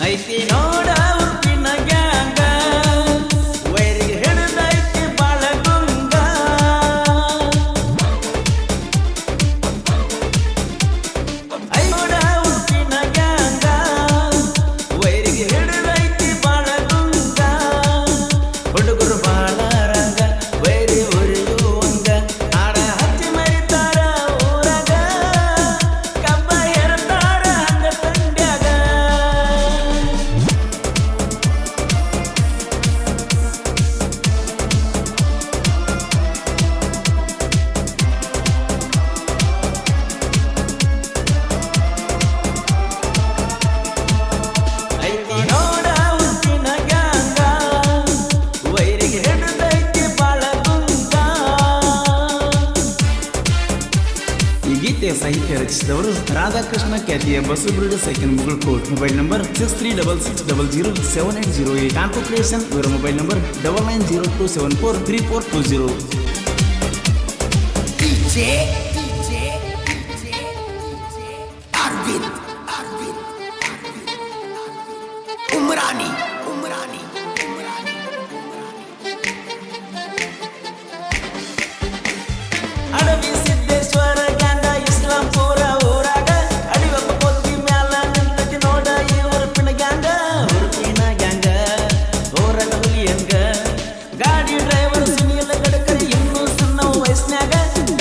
ಐತಿ ನೋಡ ಉಪ್ಪಿನ ಗ್ಯಾಂಗ ವೈರಿಗೆ ಹಿಡಿದೈತಿ ಬಾಳ ಗುಂಗ ಐ ನೋಡ ಉಪ್ಪಿನ ಗ್ಯಾಂಗ ವೈರಿಗೆ ಹಿಡಿದೈತಿ ಬಾಳ ಗುಂಗ ಹುಡುಗರು ಬಾಳ ರಂಗ ವೈರಿ ಉರಿಯುವಂಗ ಆಡ ಹಚ್ಚಿ ಮರಿತಾರ ಊರಾಗ ಕಬ್ಬ ಎರತಾರ ಹಂಗ ತಂಡ್ಯಾಗ ಐತಿ ನೋಡ ಉಪ್ಪಿನ ಗ್ಯಾಂಗ ವೈರಿಗೆ ಹಿಡಿದೈತಿ ಬಾಳ ಗುಂಗ ಈ ಗೀತೆಯ ಸಾಹಿತ್ಯ ರಚಿಸಿದವರು ರಾಧಾಕೃಷ್ಣ ಖ್ಯಾತಿಯ ಬಸವಗುರುಡು second Mugulkot mobile number 6366007808 Kanpur creation ಇವರ ಮೊಬೈಲ್ ನಂಬರ್ 9902743420 उमरानी ಅಡವಿ ಸಿದ್ದೇಶ್ವರ ಗ್ಯಾಂಗ ಇಸ್ಲಾಂಪುರ ಊರಾಗ ಅಡಿವಪ್ಪ ಕೊದ್ದಿ ಮ್ಯಾಲ ನಿಂತತಿ ನೋಡ ಈ ಉರುಪಿನ ಗ್ಯಾಂಗ ಊರಾಗ ಹುಲಿಯಂಗ ಗಾಡಿ ಡ್ರೈವರ್ ಸುನೀಲ ಗಡಕರಿ ಇನ್ನೂ ಸಣ್ಣ ವಯಸ್ನ್ಯಾಗ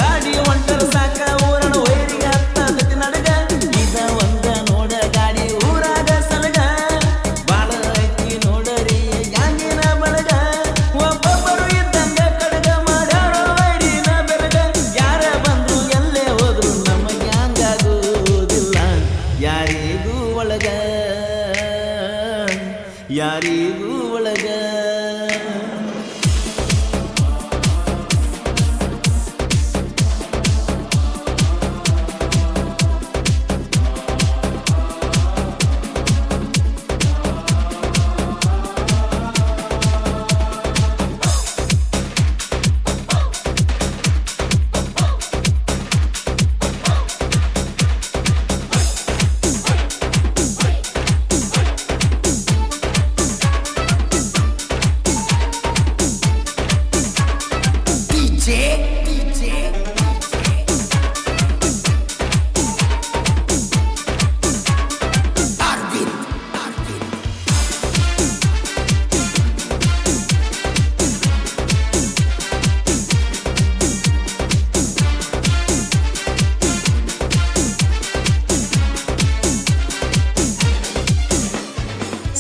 ಗಾಡಿ ಹೊಂಟರ ಸಾಕ ಊರನ ವೈರಿಗೆ ಹತ್ತದತಿ ನಡಗ ಇದ ಒಂದ ನೋಡ ಗಾಡಿ ಊರಾಗ ಸಲಗ ಬಾಳ ಐತಿ ನೋಡರಿ ಗ್ಯಾಂಗಿನ ಬಳಗ ಒಬ್ಬೊಬ್ಬರು ಇದ್ದಂಗ ಕಡಗ ಮಾಡ್ಯಾರೋ ವೈರಿನ ಬೆರಗ ಯಾರ ಬಂದ್ರು ಎಲ್ಲೇ ಹೋದ್ರು ನಮ್ಮ ಗ್ಯಾಂಗ್ ಆಗುವುದಿಲ್ಲ ಯಾರಿಗೂ ಒಳಗ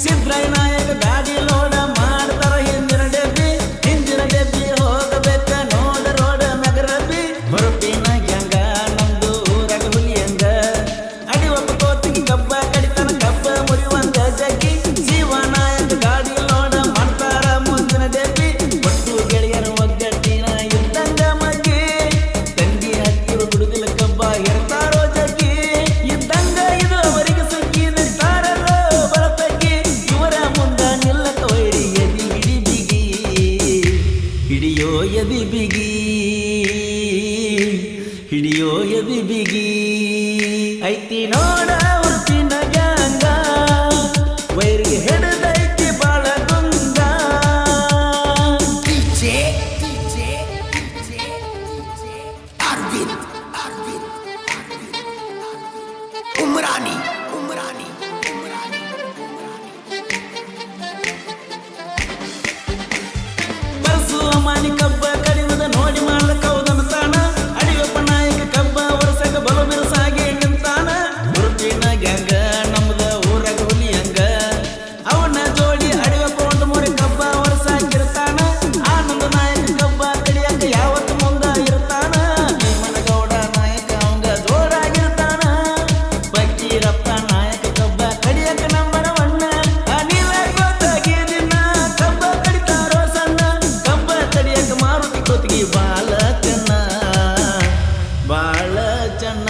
ಸಿದ್ರಾಯ ನಾಯಕ ಗಾಡಿ ಲೋಡ ಮಾಡ್ತಾರ ಹಿಂದಿನ ಡೆಬ್ಬಿ ಹೋಗಬೇಕ ನೋಡ ರೋಡ ನಗರಬಿ ಹೊರಪಿನ ಗ್ಯಾಂಗ ನಮ್ದು ಊರಾಗ ಹುಲಿಯಂಗ ಅಡಿವಪ್ಪ ಕೋತಿಗೆ ಕಬ್ಬ ಕಡಿತನ ಕಬ್ಬ ಮುರಿಯುವಂಗ ಜಗ್ಗಿ ಜೀವ ನಾಯಕ ಗಾಡಿ ಲೋಡ ಮಾಡ್ತಾರ ಮುಂದಿನ ಡೆಬ್ಬಿ ಒಟ್ಟು ಗೆಳೆಯರ ಒಗ್ಗಟ್ಟಿನ ಇದ್ದಂಗ ಮಗ್ಗಿ ತಂಗಿ ಹತ್ತಿರ ಹುಡುಗಲ ಕಬ್ಬ ಇರ್ತಾರೋ ಜಗ್ಗಿ ಇದ್ದಂಗ ಇದು ಅವರಿಗೆ ಸುಗ್ಗಿ ನಡಿತಾರಲ್ಲೋ ಬರತಗ್ಗಿ ಇವರ ಮುಂದ ನಿಲ್ಲಕ ವೈರಿ ಎದಿ ಹಿಡಿಯೋ ಎದಿ ಬಿಗಿ ಐತಿ ನೋಡ ಉರ್ಪಿನ ಗ್ಯಾಂಗ ವೈರಿಗೆ ಹಿಡಿದೈತಿ ಬಾಳ ಗುಂಗ उमरानी ಬರಸು ಅಮಾನಿ ಕಬ್ಬ ಕಡಿಯುವುದ ನೋಡಿ ಮಾಡ್ಲಕ್ಕ ಹೌದನ ತಾನ ಅಡಿಯಪ್ಪ ನಾಯಕ ಕಬ್ಬ ವರ್ಷಕ ಬಲು ಬಿರುಸಾಗಿ ನಿಂತಾನ ಉರುಪಿನ ಗ್ಯಾಂಗ ನಮ್ದ ಊರಾಗ ಹುಲಿಯಂಗ ಅವನ ಜೋಡಿ ಅಡಿಯಪ್ಪ ಒಂದು ಮೂರಿ ಕಬ್ಬ ವರ್ಷಾಗಿರ್ತಾನ ಆನಂದ ನಾಯಕ ಕಬ್ಬ ಕಡಿಯಕ ಯಾವತ್ತು ಮುಂದ ಇರ್ತಾನ ಭೀಮನಗೌಡ ನಾಯಕ ಅವಂಗ ಜೋರಾಗಿರ್ತಾನ ಬಕ್ಕೀರಪ್ಪ ನಾಯಕ ಕಬ್ಬ ಕಡಿಯಕ ನಂಬರ ಒಣ್ಣ ಅನಿಲ ಗೊತ್ತಾಗಿ ದಿನ ಕಬ್ಬ ಕಡಿತಾರೋ ಸಣ್ಣ ಕಬ್ಬ ತಡಿಯಕ ಮಾರುತಿ ಕೊತ್ತಿಗೆ ಬಾಳ ಚೆನ್ನ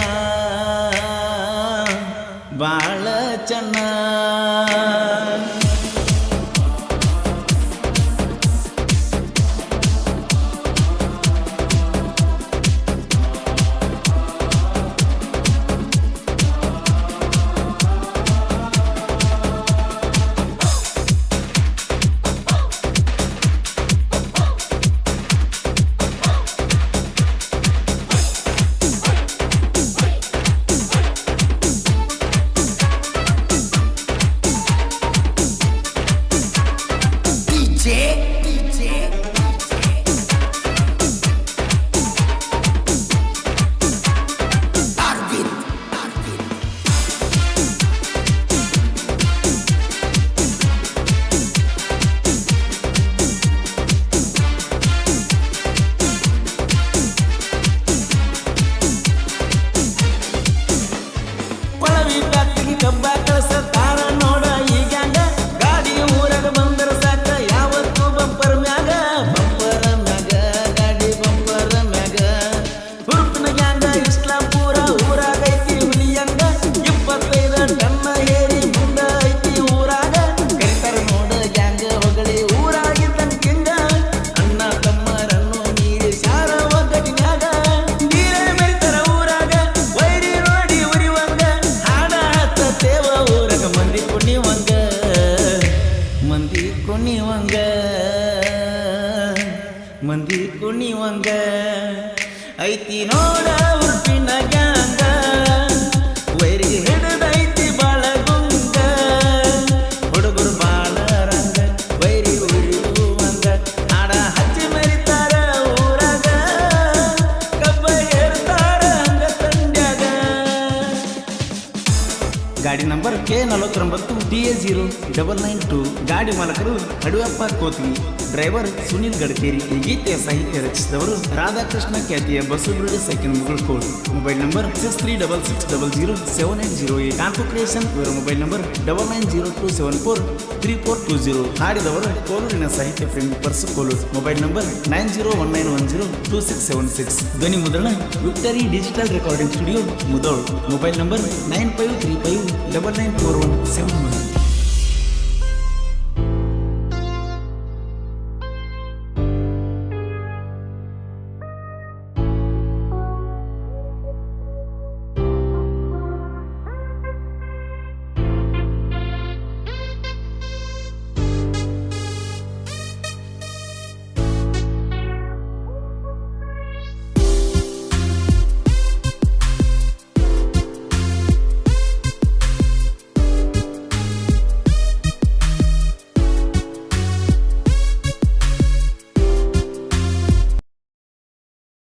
ಕುಣಿವಂಗ ಐತಿ ನೋಡ ಉರ್ಪಿನ ಗ್ಯಾಂಗ ವೈರಿ ಹಿಡದೈತಿ ಬಾಳ ಗುಂಗ ಹುಡುಗರು ಬಾಳ ರಂಗ ವೈರಿ ಉರಿಯುವಂಗ ಹಾಡ ಹಚ್ಚಿ ಮರಿತಾರ ಊರಾಗ ಕಬ್ಬ ಏರ್ತಾರ ಹಂಗ ತಂಡ್ಯಾಗ ಗಾಡಿ ನಂಬರ್ K49 DA0992 ಗಾಡಿ ಮಾಲಕರು ಅಡುವಪ್ಪ ಕೋತ್ಗಿ ಡ್ರೈವರ್ ಸುನಿಲ್ ಗಡ್ಕೇರಿ ಈ ಗೀತೆಯ ಸಾಹಿತ್ಯ ರಚಿಸಿದವರು ರಾಧಾಕೃಷ್ಣ ಖ್ಯಾತಿಯ ಬಸವಗುಡಿ ಸೆಕೆಂಡ್ ಮುಗಳ್ಕೋಡ್ ಮೊಬೈಲ್ ನಂಬರ್ 6366007808 ಕಾನ್ಫಿಗರೇಷನ್ ಇವರ ಮೊಬೈಲ್ ನಂಬರ್ 9902743420 ಹಾಡಿದವರು ಕೋಲೂರಿನ ಸಾಹಿತ್ಯ ಪ್ರೇಮಿ ಪರ್ಸು ಕೋಲೂರು ಮೊಬೈಲ್ ನಂಬರ್ 9019102676 ಧ್ವನಿ ಮುದ್ರಣ victory digital recording studio Mudhol mobile number 9535994171